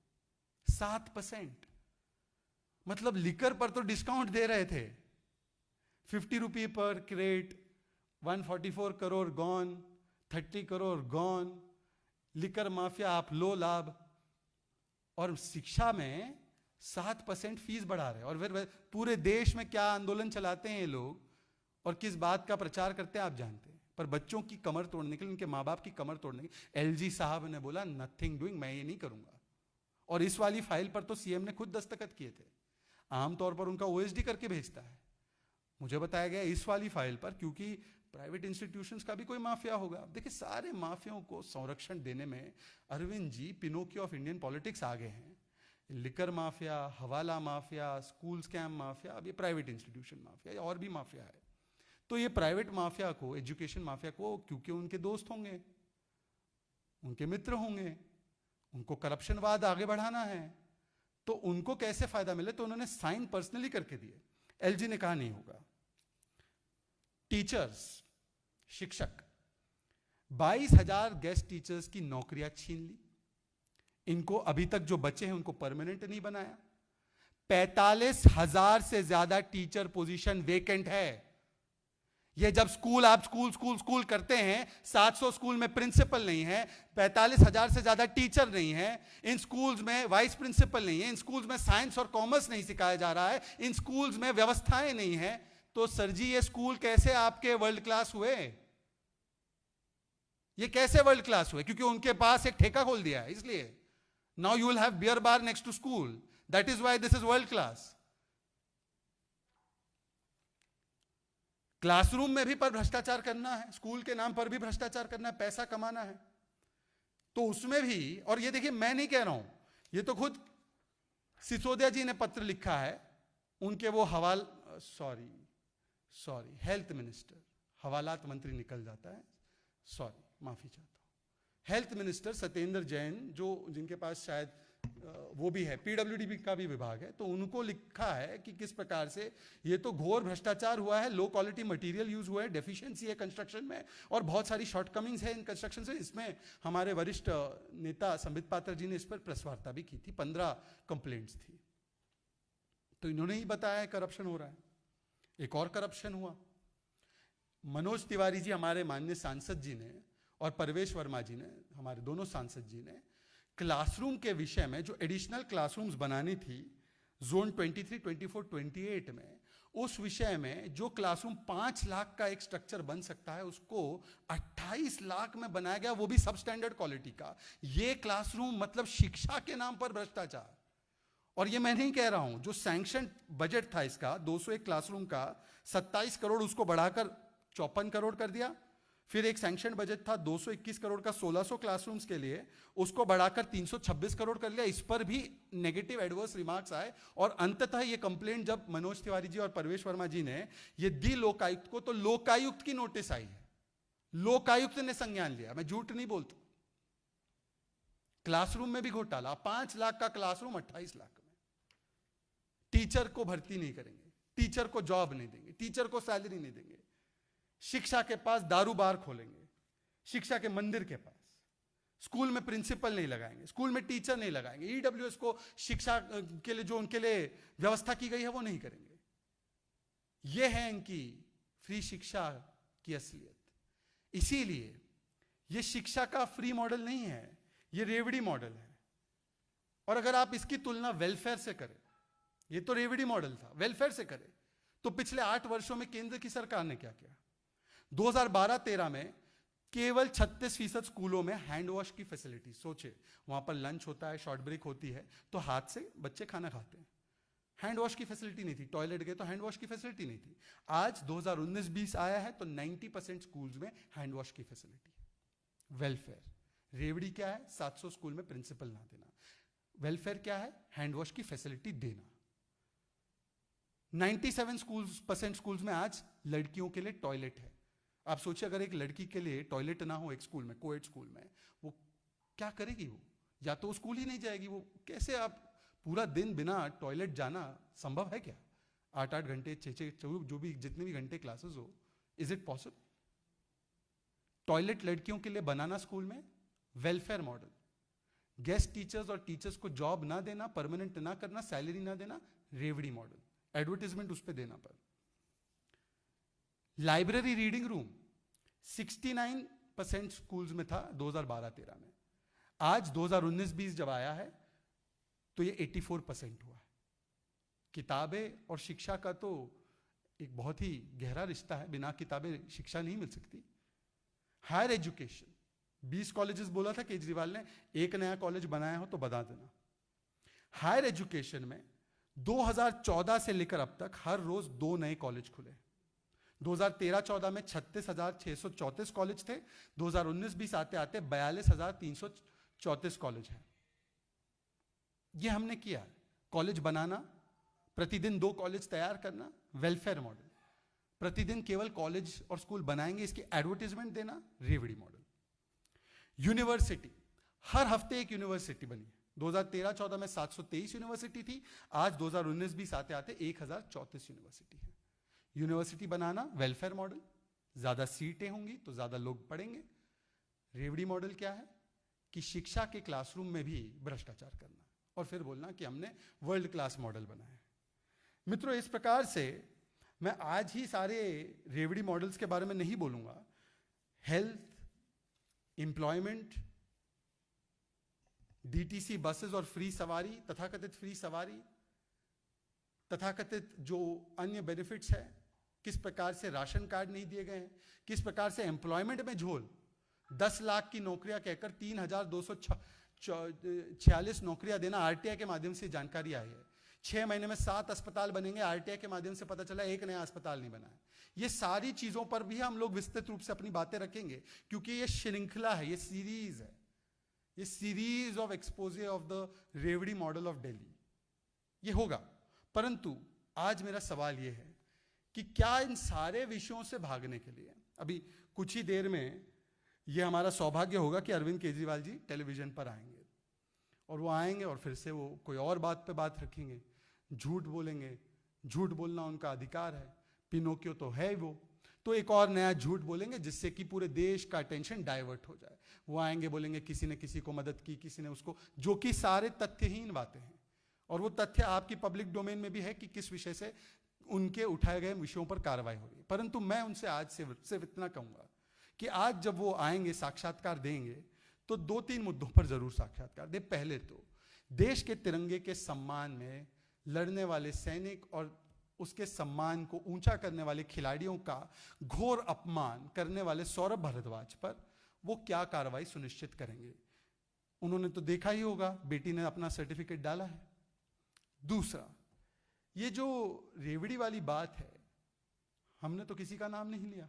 7%, मतलब लिकर पर तो डिस्काउंट दे रहे थे, 50 रुपये पर crate, 144 crore gone, 30 crore gone, liquor mafia आप लो लाभ। और शिक्षा में 7% फीस बढ़ा रहे हैं, और फिर पूरे देश में क्या आंदोलन चलाते हैं ये लोग और किस बात का प्रचार करते हैं आप जानते हैं। पर बच्चों की कमर तोड़ने के लिए, उनके माँ बाप की कमर तोड़ने के लिए एलजी साहब ने बोला नथिंग डूइंग, मैं ये नहीं करूंगा। और इस वाली फाइल पर तो सीएम ने खुद दस्तखत किए थे, आमतौर पर उनका ओएसडी करके भेजता है। मुझे बताया गया इस वाली फाइल पर, क्योंकि प्राइवेट इंस्टीट्यूशंस का भी कोई माफिया होगा। देखिए सारे माफियाओं को संरक्षण देने में Arvind ji Pinocchio of Indian politics आगे हैं। लिकर माफिया, हवाला माफिया, स्कूल स्कैम माफिया, अब ये प्राइवेट इंस्टीट्यूशन माफिया, या और भी माफिया है। तो ये प्राइवेट माफिया को, एजुकेशन माफिया को, क्योंकि उनके दोस्त होंगे, उनके मित्र होंगे, उनको करप्शनवाद आगे बढ़ाना है, तो उनको कैसे फायदा मिले, तो उन्होंने साइन पर्सनली करके दिए। एलजी ने कहा नहीं होगा। टीचर्स, शिक्षक, 22,000 गेस्ट टीचर्स की नौकरियां छीन ली। इनको अभी तक जो बचे हैं उनको परमानेंट नहीं बनाया। 45,000 से ज्यादा टीचर पोजीशन वेकेंट है। ये जब स्कूल, आप स्कूल स्कूल स्कूल करते हैं, 700 स्कूल में प्रिंसिपल नहीं है, 45,000 से ज्यादा टीचर नहीं है, इन स्कूल्स में वाइस प्रिंसिपल नहीं है, इन स्कूल्स में साइंस और कॉमर्स नहीं सिखाया जा रहा है, इन स्कूल्स में व्यवस्थाएं नहीं है, तो सर जी ये स्कूल कैसे आपके वर्ल्ड क्लास हुए? ये कैसे वर्ल्ड क्लास हुए? क्योंकि उनके पास एक ठेका खोल दिया है, इसलिए। Now you will have beer bar next to school, that is why this is world class. Classroom में भी पर भ्रष्टाचार करना है, स्कूल के नाम पर भी भ्रष्टाचार करना है, पैसा कमाना है, तो उसमें भी। और ये देखिए, मैं नहीं कह रहा हूं, ये तो खुद सिसोदिया जी ने पत्र लिखा है, उनके वो हेल्थ मिनिस्टर, हवालात मंत्री निकल जाता है, माफी चाहता हूं, हेल्थ मिनिस्टर सत्येंद्र जैन, जो जिनके पास शायद वो भी है, पीडब्ल्यूडी का भी विभाग है, तो उनको लिखा है कि किस प्रकार से ये तो घोर भ्रष्टाचार हुआ है, लो क्वालिटी मटेरियल यूज हुआ है, डेफिशिएंसी है कंस्ट्रक्शन में, और बहुत सारी शॉर्टकमिंग्स है इन कंस्ट्रक्शन से। इसमें हमारे वरिष्ठ नेता संबित पात्र जी ने इस पर प्रेस वार्ता भी की थी, 15 कंप्लेंट्स थी, तो इन्होंने ही बताया करप्शन हो रहा है। एक और करप्शन हुआ, मनोज तिवारी जी, हमारे माननीय सांसद जी ने, और परवेश वर्मा जी ने, हमारे दोनों सांसद जी ने, क्लासरूम के विषय में जो एडिशनल क्लासरूम्स बनानी थी जोन 23, 24, 28 में, उस विषय में जो क्लासरूम 5 लाख का एक स्ट्रक्चर बन सकता है, उसको 28 लाख में बनाया गया, वो भी सब स्टैंडर्ड क्वालिटी का। ये क्लासरूम मतलब शिक्षा के नाम पर भ्रष्टाचार। और ये मैं नहीं कह रहा हूं, जो सैंक्शन बजट था इसका 201 क्लासरूम का, 27 करोड़ उसको बढ़ाकर 54 करोड़ कर दिया। फिर एक सैंक्शन बजट था 221 करोड़ का 1600 क्लासरूम्स के लिए, उसको बढ़ाकर 326 करोड़ कर लिया। इस पर भी नेगेटिव एडवर्स रिमार्क्स आए, और अंततः ये कंप्लेंट जब मनोज तिवारी जी और परवेश वर्मा जी ने ये दी लोकायुक्त को, तो लोकायुक्त की नोटिस आई है, लोकायुक्त ने संज्ञान लिया, मैं झूठ नहीं बोलता। क्लासरूम में भी घोटाला, 5 लाख का क्लासरूम 28 लाख में। टीचर को भर्ती नहीं करेंगे, टीचर को जॉब नहीं देंगे, टीचर को सैलरी नहीं देंगे, शिक्षा के पास दारू बार खोलेंगे, शिक्षा के मंदिर के पास, स्कूल में प्रिंसिपल नहीं लगाएंगे, स्कूल में टीचर नहीं लगाएंगे, ईडब्ल्यूएस को शिक्षा के लिए जो उनके लिए व्यवस्था की गई है वो नहीं करेंगे। ये है इनकी फ्री शिक्षा की असलियत। इसीलिए ये शिक्षा का फ्री मॉडल नहीं है, ये रेवड़ी मॉडल है। और अगर आप इसकी तुलना वेलफेयर से करें, ये तो रेवड़ी मॉडल था, वेलफेयर से करें, तो पिछले 8 वर्षों में केंद्र की सरकार ने क्या किया? 2012-13 में केवल 36% स्कूलों में हैंड वॉश की फैसिलिटी। सोचे, वहां पर लंच होता है, शॉर्ट ब्रेक होती है, तो हाथ से बच्चे खाना खाते हैं, हैंड वॉश की फैसिलिटी नहीं थी। टॉयलेट गए तो हैंड वॉश की फैसिलिटी नहीं थी। आज 2019-20 आया है तो 90% स्कूल्स में हैंड वॉश की फैसिलिटी है। वेलफेयर। रेवड़ी क्या है? 700 स्कूल में प्रिंसिपल ना देना। वेलफेयर क्या है? हैंड वॉश की फैसिलिटी देना। 97% स्कूल्स में आज लड़कियों के लिए टॉयलेट है। आप सोचिए, अगर एक लड़की के लिए टॉयलेट ना हो एक स्कूल में, कोएड स्कूल में, वो क्या करेगी? वो या तो स्कूल ही नहीं जाएगी। वो कैसे, आप पूरा दिन बिना टॉयलेट जाना संभव है क्या? 8-8 घंटे, 6-6, जो भी जितने भी घंटे क्लासेस हो, इज इट पॉसिबल? टॉयलेट लड़कियों के लिए बनाना स्कूल में, वेलफेयर मॉडल। गेस्ट टीचर्स और टीचर्स को जॉब ना देना, परमानेंट ना करना, सैलरी ना देना, रेवड़ी मॉडल। एडवर्टाइजमेंट उस पर देना पर। लाइब्रेरी रीडिंग रूम 69% स्कूल्स में था 2012-13 में। आज 2019-20 जब आया है तो ये 84% हुआ है। किताबें और शिक्षा का तो एक बहुत ही गहरा रिश्ता है, बिना किताबें शिक्षा नहीं मिल सकती। हायर एजुकेशन, 20 कॉलेजेस बोला था केजरीवाल ने, एक नया कॉलेज बनाया हो तो बता देना। हायर एजुकेशन में 2014 से लेकर अब तक हर रोज 2 नए कॉलेज खुले। 2013-14 में 36,634 कॉलेज थे। 2019-20 आते आते 42,334 कॉलेज हैं। ये हमने किया। कॉलेज बनाना, प्रतिदिन 2 कॉलेज तैयार करना, वेलफेयर मॉडल। प्रतिदिन केवल कॉलेज और स्कूल बनाएंगे, इसकी एडवर्टाइजमेंट देना, रेवड़ी मॉडल। यूनिवर्सिटी, हर हफ्ते एक यूनिवर्सिटी बनी है। 2013-14 में 723 यूनिवर्सिटी थी, आज 2019-20 आते आते 1034 यूनिवर्सिटी है। यूनिवर्सिटी बनाना वेलफेयर मॉडल, ज्यादा सीटें होंगी तो ज्यादा लोग पढ़ेंगे। रेवड़ी मॉडल क्या है कि शिक्षा के क्लासरूम में भी भ्रष्टाचार करना और फिर बोलना कि हमने वर्ल्ड क्लास मॉडल बनाया है। मित्रों, इस प्रकार से मैं आज ही सारे रेवड़ी मॉडल्स के बारे में नहीं बोलूंगा। हेल्थ, एम्प्लॉयमेंट, डीटीसी बसेस और फ्री सवारी, तथाकथित फ्री सवारी, तथाकथित जो अन्य बेनिफिट्स है, किस प्रकार से राशन कार्ड नहीं दिए गए हैं, किस प्रकार से एम्प्लॉयमेंट में झोल, 10 लाख की नौकरियां कहकर 3246 नौकरियां देना, आरटीआई के माध्यम से जानकारी आई है। 6 महीने में 7 अस्पताल बनेंगे, आरटीआई के माध्यम से पता चला एक नया अस्पताल नहीं बना है। ये सारी चीजों पर भी हम लोग विस्तृत रूप से अपनी बातें रखेंगे, क्योंकि ये श्रृंखला है, ये सीरीज है, ये series of exposé of the रेवड़ी मॉडल ऑफ दिल्ली, ये होगा। परंतु आज मेरा सवाल ये है कि क्या इन सारे विषयों से भागने के लिए, अभी कुछ ही देर में ये हमारा सौभाग्य होगा कि अरविंद केजरीवाल जी टेलीविजन पर आएंगे, और वो आएंगे और फिर से वो कोई और बात पे बात रखेंगे, झूठ बोलेंगे। झूठ बोलना उनका अधिकार है, पिनोकियो तो है वो, तो एक और नया झूठ बोलेंगे जिससे कि पूरे देश का अटेंशन डाइवर्ट हो जाए। वो आएंगे, बोलेंगे किसी ने किसी को मदद की, किसी ने उसको, जो कि सारे तथ्यहीन बातें हैं। और वो तथ्य आपकी पब्लिक डोमेन में भी है कि किस विषय से उनके उठाए गए विषयों पर कार्रवाई हो रही है। परंतु मैं उनसे आज से सिर्फ इतना कहूंगा कि आज जब वो आएंगे, साक्षात्कार देंगे, तो 2-3 मुद्दों पर जरूर साक्षात्कार दे। पहले तो देश के तिरंगे के सम्मान में लड़ने वाले सैनिक और उसके सम्मान को ऊंचा करने वाले खिलाड़ियों का घोर अपमान करने वाले सौरभ भारद्वाज पर वो क्या कार्रवाई सुनिश्चित करेंगे। उन्होंने तो देखा ही होगा, बेटी ने अपना सर्टिफिकेट डाला है। दूसरा, ये जो रेवड़ी वाली बात है, हमने तो किसी का नाम नहीं लिया,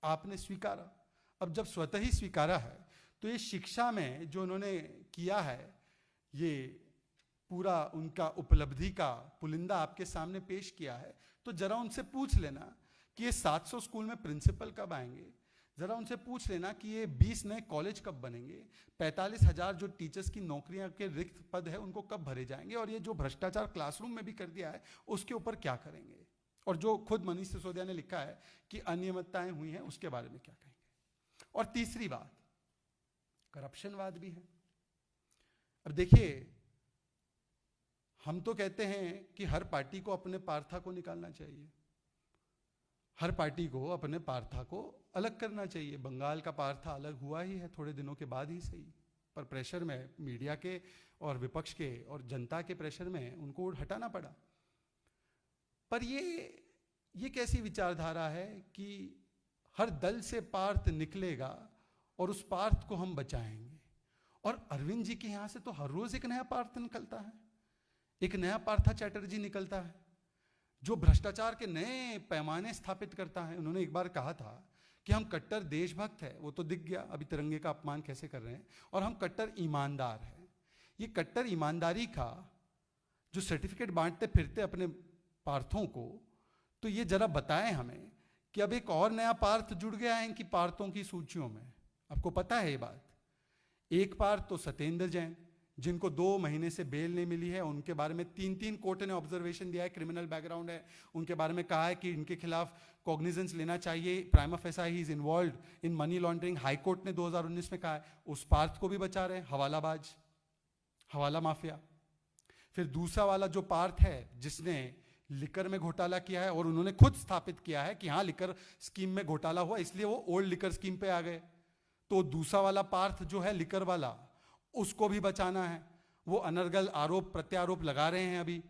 आपने स्वीकारा। अब जब स्वतः ही स्वीकारा है, तो ये शिक्षा में जो उन्होंने किया है, ये पूरा उनका उपलब्धि का पुलिंदा आपके सामने पेश किया है, तो जरा उनसे पूछ लेना कि ये 700 स्कूल में प्रिंसिपल कब आएंगे, जरा उनसे पूछ लेना कि ये 20 नए कॉलेज कब बनेंगे, 45,000 जो टीचर्स की नौकरियां के रिक्त पद है उनको कब भरे जाएंगे, और ये जो भ्रष्टाचार क्लासरूम में भी कर दिया है उसके ऊपर क्या करेंगे, और जो खुद मनीष सिसोदिया ने लिखा है कि अनियमितताएं हुई हैं उसके बारे में क्या कहेंगे। और तीसरी बात, करप्शनवाद भी है। अब देखिए, हम तो कहते हैं कि हर पार्टी को अपने पार्था को निकालना चाहिए, हर पार्टी को अपने पार्था को अलग करना चाहिए। बंगाल का पार्था अलग हुआ ही है थोड़े दिनों के बाद ही सही, पर प्रेशर में, मीडिया के और विपक्ष के और जनता के प्रेशर में उनको हटाना पड़ा। पर ये कैसी विचारधारा है कि हर दल से पार्थ निकलेगा और उस पार्थ को हम बचाएंगे, और अरविंद जी के यहां से तो हर रोज एक नया पार्थ निकलता है, एक नया पार्था चैटर्जी निकलता है जो भ्रष्टाचार के नए पैमाने स्थापित करता है। उन्होंने एक बार कहा था कि हम कट्टर देशभक्त है, वो तो दिख गया अभी तिरंगे का अपमान कैसे कर रहे हैं, और हम कट्टर ईमानदार है। ये कट्टर ईमानदारी का जो सर्टिफिकेट बांटते फिरते अपने पार्थों को, तो ये जरा बताएं हमें कि अब एक और नया पार्थ जुड़ गया है इनकी पार्थों की सूचियों में। आपको पता है ये बात? एक पार्थ तो सत्येंद्र जैन, जिनको 2 महीने से बेल नहीं मिली है, उनके बारे में 3 कोर्ट ने ऑब्जर्वेशन दिया है, क्रिमिनल बैकग्राउंड है, उनके बारे में कहा है कि इनके खिलाफ कॉग्निजेंस लेना चाहिए, prima facie he is involved in money laundering. High court ने 2019 में कहा है। उस पार्थ को भी बचा रहे हैं, हवालाबाज, हवाला माफिया। फिर दूसरा वाला जो पार्थ है जिसने लिकर में घोटाला किया है, और उन्होंने खुद स्थापित किया है कि हाँ लिकर स्कीम में घोटाला हुआ, इसलिए वो ओल्ड लिकर स्कीम पे आ गए। तो दूसरा वाला पार्थ जो है लिकर वाला, उसको भी बचाना है। वो अनर्गल आरोप प्रत्यारोप लगा रहे हैं अभी,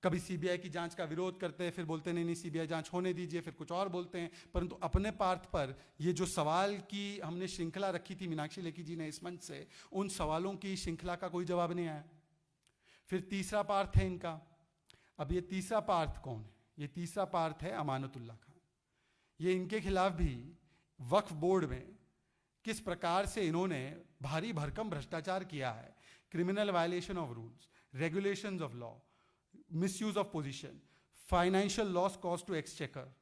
कभी सीबीआई की जांच का विरोध करते हैं, फिर बोलते नहीं सीबीआई जांच होने दीजिए, फिर कुछ और बोलते हैं। परंतु अपने पार्थ पर ये जो सवाल की हमने श्रृंखला रखी थी मीनाक्षी लेखी जी ने इस मंच से, उन सवालों की श्रृंखला का कोई जवाब नहीं आया। फिर तीसरा पार्थ है इनका। अब ये तीसरा पार्थ कौन है? ये तीसरा पार्थ है अमानतुल्ला खान। ये इनके खिलाफ भी वक्फ बोर्ड में किस प्रकार से इन्होंने भारी भरकम भ्रष्टाचार किया है, criminal violation of rules, regulations of law, misuse of position, financial loss caused to exchequer,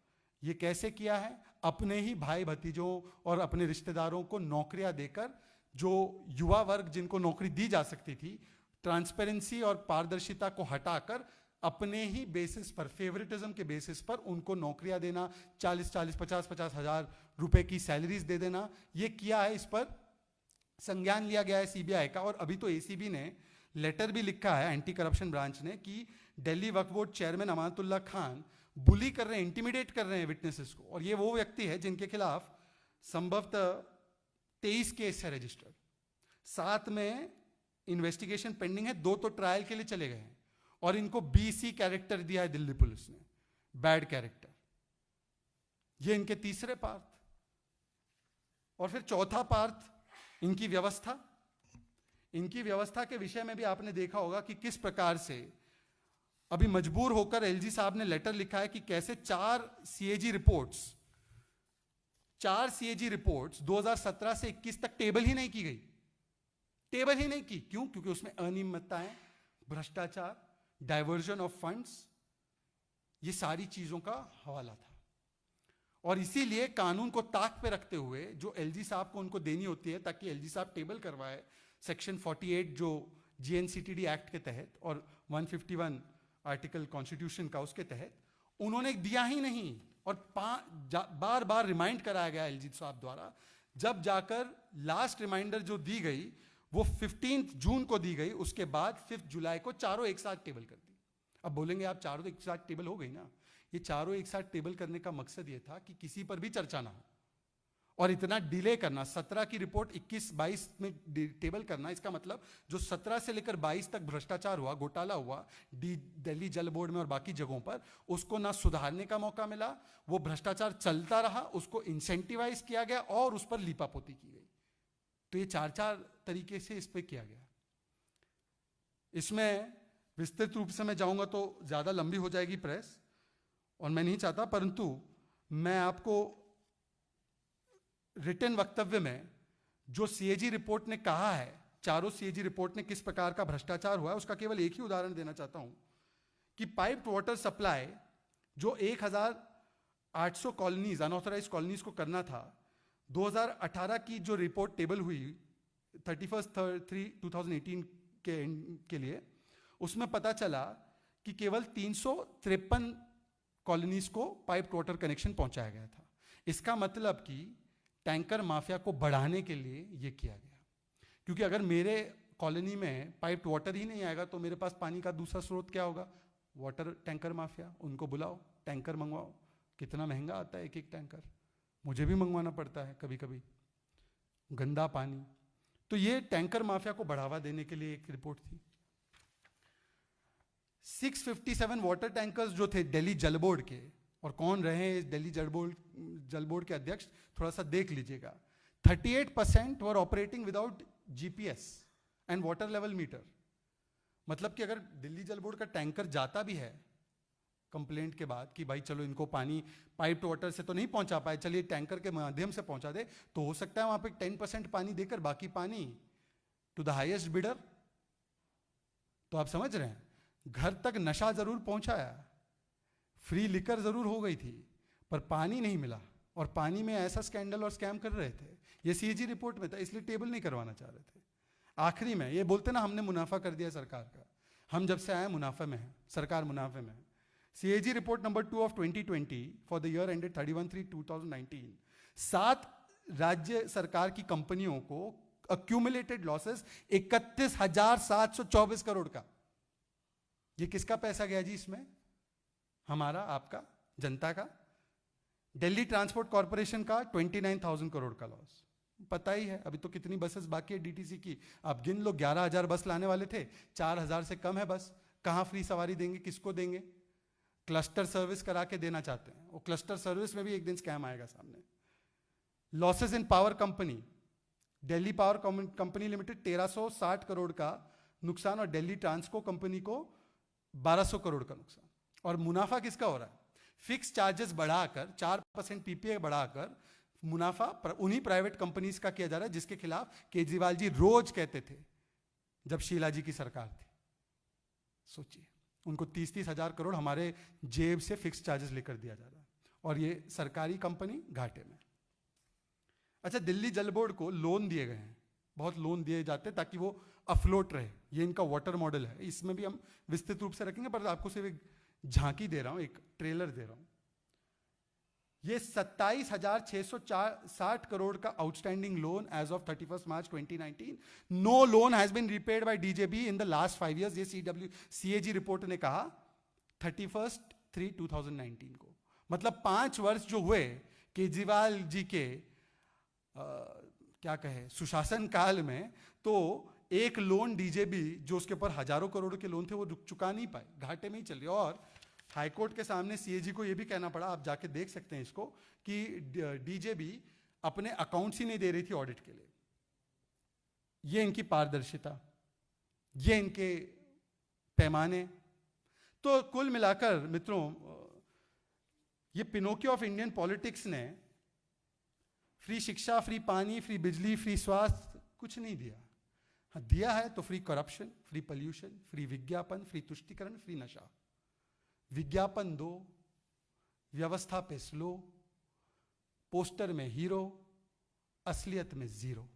ये कैसे किया है? अपने ही भाई भतीजों और अपने रिश्तेदारों को नौकरियां देकर, जो युवा वर्ग जिनको नौकरी दी जा सकती थी, ट्रांसपेरेंसी और पारदर्शिता को हटाकर अपने ही बेसिस पर, फेवरेटिज्म के बेसिस पर उनको नौकरियां देना, 40-40, 50-50 हजार रुपए की सैलरीज दे देना, ये किया है। इस पर संज्ञान लिया गया है सीबीआई का। और अभी तो एसीबी ने लेटर भी लिखा है, एंटी करप्शन ब्रांच ने, कि दिल्ली वक्फ बोर्ड चेयरमैन अमानतुल्लाह खान बुली कर रहे हैं, इंटिमिडेट कर रहे हैं विटनेसेस को। और ये वो व्यक्ति है जिनके खिलाफ संभवतः 23 केस है रजिस्टर्ड, 7 में इन्वेस्टिगेशन पेंडिंग है, 2 तो ट्रायल के लिए चले गए हैं। और इनको बीसी कैरेक्टर दिया है दिल्ली पुलिस ने, बैड कैरेक्टर। ये इनके तीसरे पार्थ। और फिर चौथा पार्थ इनकी व्यवस्था। इनकी व्यवस्था के विषय में भी आपने देखा होगा कि किस प्रकार से अभी मजबूर होकर एलजी साहब ने लेटर लिखा है कि कैसे 4 सीएजी रिपोर्ट्स 2017 से 21 तक टेबल ही नहीं की गई। टेबल ही नहीं की। क्यों? क्योंकि उसमें अनियमितताएं, भ्रष्टाचार, डाइवर्जन ऑफ फंड्स, ये सारी चीजों का हवाला था। और इसीलिए कानून को ताक पे रखते हुए जो एलजी साहब को उनको देनी होती है ताकि एलजी साहब टेबल करवाए, सेक्शन 48 जो जीएनसीटीडी एक्ट के तहत और 151 आर्टिकल कॉन्स्टिट्यूशन का उसके तहत, उन्होंने दिया ही नहीं। और बार बार रिमाइंड कराया गया एलजी साहब द्वारा। जब जाकर लास्ट रिमाइंडर जो दी गई वो 15 जून को दी गई, उसके बाद 5 जुलाई को चारों एक साथ टेबल कर दी। अब बोलेंगे आप चारों एक साथ टेबल हो गई ना। ये चारों एक साथ टेबल करने का मकसद ये था कि किसी पर भी चर्चा ना हो। और इतना डिले करना, 17 की रिपोर्ट 21-22 में टेबल करना, इसका मतलब जो 17 से लेकर 22 तक भ्रष्टाचार हुआ, घोटाला हुआ दिल्ली जल बोर्ड में और बाकी जगहों पर, उसको ना सुधारने का मौका मिला, वो भ्रष्टाचार चलता रहा, उसको इंसेंटिवाइज किया गया और उस पर लीपापोती की गई। तो ये 4 तरीके से इस पर किया गया। इसमें विस्तृत रूप से मैं जाऊंगा तो ज्यादा लंबी हो जाएगी प्रेस, और मैं नहीं चाहता, परंतु मैं आपको रिटन वक्तव्य में जो सीएजी रिपोर्ट ने कहा है, चारों सीएजी रिपोर्ट ने किस प्रकार का भ्रष्टाचार हुआ है, उसका केवल एक ही उदाहरण देना चाहता हूं कि पाइप्ड वाटर सप्लाई जो 1800 कॉलोनीज, अनऑथराइज कॉलोनीज को करना था, 2018 की जो रिपोर्ट टेबल हुई 31/3/2018 के लिए, उसमें पता चला कि केवल 353 कॉलोनीज को पाइप्ड वाटर कनेक्शन पहुंचाया गया था। इसका मतलब कि टैंकर माफिया को बढ़ाने के लिए यह किया गया। क्योंकि अगर मेरे कॉलोनी में पाइप्ड वाटर ही नहीं आएगा तो मेरे पास पानी का दूसरा स्रोत क्या होगा? Water tanker mafia. उनको बुलाओ, टैंकर मंगवाओ। कितना महंगा आता है एक एक टैंकर, मुझे भी मंगवाना पड़ता है कभी कभी, गंदा पानी। तो ये टैंकर माफिया को बढ़ावा देने के लिए एक रिपोर्ट थी। 657 वाटर टैंकर्स जो थे दिल्ली जल बोर्ड के, और कौन रहे दिल्ली जल बोर्ड के अध्यक्ष, थोड़ा सा देख लीजिएगा। 38% were operating without GPS and water level meter. मतलब कि अगर दिल्ली जल बोर्ड का टैंकर जाता भी है कंप्लेंट के बाद कि भाई चलो इनको पानी पाइप्ड वाटर से तो नहीं पहुंचा पाए, चलिए टैंकर के माध्यम से पहुंचा दे, तो हो सकता है वहां पे 10% पानी देकर बाकी पानी टू द हाईएस्ट बिडर। तो आप समझ रहे हैं, घर तक नशा जरूर पहुंचाया, फ्री लिकर जरूर हो गई थी, पर पानी नहीं मिला। और पानी में ऐसा स्कैंडल और स्कैम कर रहे थे, ये सीएजी रिपोर्ट में था, इसलिए टेबल नहीं करवाना चाह रहे थे। आखिरी में ये बोलते ना हमने मुनाफा कर दिया सरकार का, हम जब से आए मुनाफे में है, सरकार मुनाफे में है। CAG report number 2 of 2020 for the year ended 31/3/2019, 7 राज्य सरकार की कंपनियों को अक्यूमुलेटेड लॉसेस 31,724 करोड़ का। ये किसका पैसा गया जी इसमें? हमारा, आपका, जनता का। दिल्ली ट्रांसपोर्ट कॉर्पोरेशन का 29,000 करोड़ का लॉस। पता ही है अभी तो कितनी बसेस बाकी है डीटीसी की, आप गिन लो। 11,000 बस लाने वाले थे, 4,000 से कम है बस। कहां फ्री सवारी देंगे, किसको देंगे? क्लस्टर सर्विस करा के देना चाहते हैं, वो क्लस्टर सर्विस में भी एक दिन स्कैम आएगा सामने। Losses in power company, Delhi power company limited 1,360 crore का नुकसान, और दिल्ली ट्रांसको कंपनी को 1,200 करोड़ का नुकसान। और मुनाफा किसका हो रहा है? फिक्स चार्जेस बढ़ाकर 4% पीपीए बढ़ाकर मुनाफा उन्हीं प्राइवेट कंपनीज का किया जा रहा है जिसके खिलाफ केजरीवाल जी रोज कहते थे जब शीला जी की सरकार थी। सोचिए, उनको 30-30 हजार करोड़ हमारे जेब से फिक्स चार्जेस लेकर दिया जा रहा है। और ये सरकारी कंपनी घाटे में। अच्छा, दिल्ली जल बोर्ड को लोन दिए गए हैं, बहुत लोन दिए जाते हैं ताकि वो अफ्लोट रहे। ये इनका वाटर मॉडल है, इसमें भी हम विस्तृत रूप से रखेंगे, पर आपको सिर्फ एक झांकी दे रहा हूं, एक ट्रेलर दे रहा हूं। ये 27,660 करोड़ का outstanding loan as of 31 March 2019। No loan has been repaid by DJB in the last 5 years, ये CAG रिपोर्ट ने कहा 31/3/2019 को। मतलब 5 वर्ष जो हुए केजरीवाल जी के क्या कहे सुशासन काल में, तो एक लोन डीजेबी जो उसके ऊपर हजारों करोड़ के लोन थे वो चुका नहीं पाए, घाटे में ही चल रही। और हाईकोर्ट के सामने CAG को ये भी कहना पड़ा, आप जाके देख सकते हैं इसको, कि डीजेबी अपने अकाउंट्स ही नहीं दे रही थी ऑडिट के लिए। ये इनकी पारदर्शिता, ये इनके पैमाने। तो कुल मिलाकर मित्रों, ये पिनोकियो ऑफ इंडियन पॉलिटिक्स ने फ्री शिक्षा, फ्री पानी, फ्री बिजली, फ्री स्वास्थ्य कुछ नहीं दिया। हाँ, दिया है तो free corruption, free pollution, free विज्ञापन, फ्री तुष्टीकरण, फ्री नशा। विज्ञापन दो, व्यवस्था पे स्लो, पोस्टर में हीरो, असलियत में जीरो।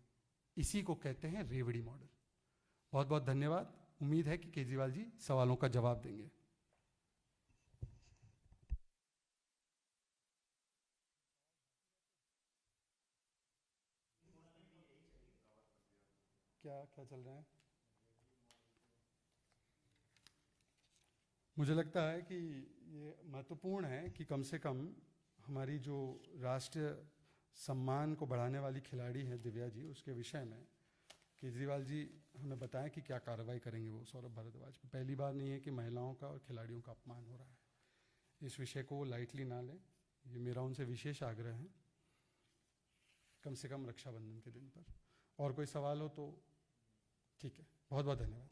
इसी को कहते हैं रेवड़ी मॉडल। बहुत बहुत धन्यवाद। उम्मीद है कि केजरीवाल जी सवालों का जवाब देंगे। क्या क्या चल रहा है? मुझे लगता है कि ये महत्वपूर्ण है कि कम से कम हमारी जो राष्ट्रीय सम्मान को बढ़ाने वाली खिलाड़ी हैं दिव्या जी, उसके विषय में केजरीवाल जी हमें बताएं कि क्या कार्रवाई करेंगे वो सौरभ भारद्वाज पे। पहली बार नहीं है कि महिलाओं का और खिलाड़ियों का अपमान हो रहा है। इस विषय को वो लाइटली ना लें, ये मेरा उनसे विशेष आग्रह है, कम से कम रक्षाबंधन के दिन पर। और कोई सवाल हो तो ठीक है। बहुत बहुत धन्यवाद।